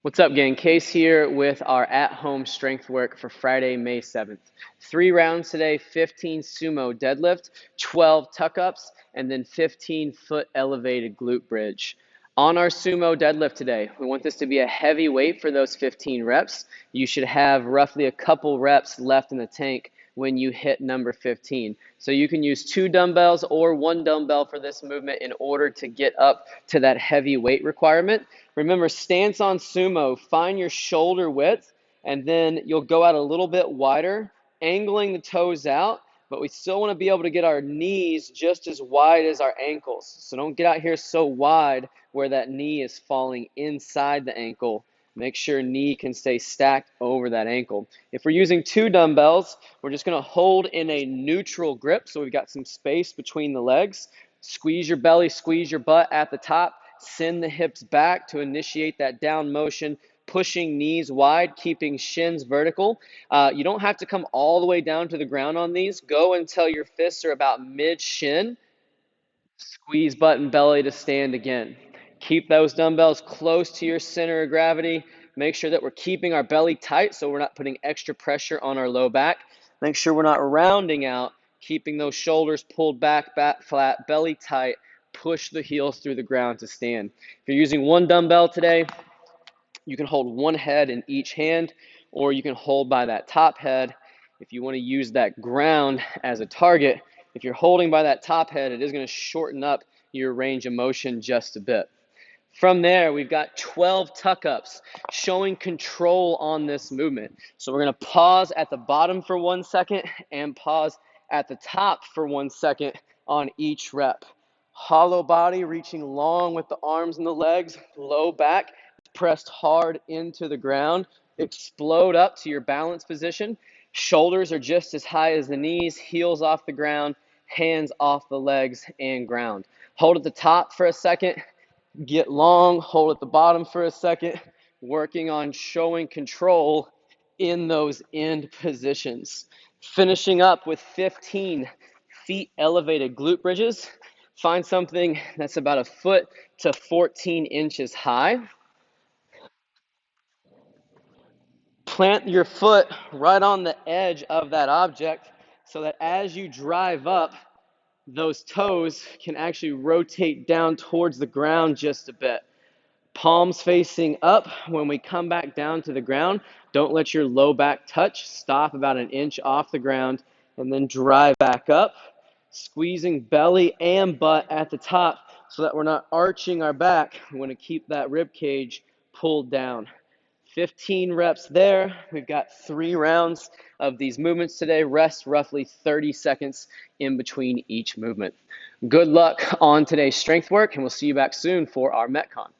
What's up, gang? Case here with our at-home strength work for Friday, May 7th. 3 rounds today, 15 sumo deadlift, 12 tuck-ups, and then 15-foot elevated glute bridge. On our sumo deadlift today, we want this to be a heavy weight for those 15 reps. You should have roughly a couple reps left in the tank when you hit number 15. So you can use 2 dumbbells or 1 dumbbell for this movement in order to get up to that heavy weight requirement. Remember, stance on sumo, find your shoulder width, and then you'll go out a little bit wider, angling the toes out, but we still want to be able to get our knees just as wide as our ankles. So don't get out here so wide where that knee is falling inside the ankle. Make sure knee can stay stacked over that ankle. If we're using 2 dumbbells, we're just going to hold in a neutral grip so we've got some space between the legs. Squeeze your belly, squeeze your butt at the top. Send the hips back to initiate that down motion, pushing knees wide, keeping shins vertical. You don't have to come all the way down to the ground on these. Go until your fists are about mid-shin. Squeeze butt and belly to stand again. Keep those dumbbells close to your center of gravity. Make sure that we're keeping our belly tight so we're not putting extra pressure on our low back. Make sure we're not rounding out, keeping those shoulders pulled back flat, belly tight. Push the heels through the ground to stand. If you're using 1 dumbbell today, you can hold 1 head in each hand, or you can hold by that top head. If you want to use that ground as a target, if you're holding by that top head, it is going to shorten up your range of motion just a bit. From there, we've got 12 tuck-ups, showing control on this movement. So we're going to pause at the bottom for 1 second and pause at the top for 1 second on each rep. Hollow body, reaching long with the arms and the legs, low back, pressed hard into the ground. Explode up to your balance position. Shoulders are just as high as the knees, heels off the ground, hands off the legs and ground. Hold at the top for a second. Get long, hold at the bottom for a second, working on showing control in those end positions. Finishing up with 15 feet elevated glute bridges. Find something that's about a foot to 14 inches high. Plant your foot right on the edge of that object so that as you drive up, those toes can actually rotate down towards the ground just a bit. Palms facing up. When we come back down to the ground, don't let your low back touch. Stop about an inch off the ground and then drive back up. Squeezing belly and butt at the top so that we're not arching our back. We want to keep that rib cage pulled down. 15 reps there. We've got 3 rounds of these movements today. Rest roughly 30 seconds in between each movement. Good luck on today's strength work, and we'll see you back soon for our Metcon.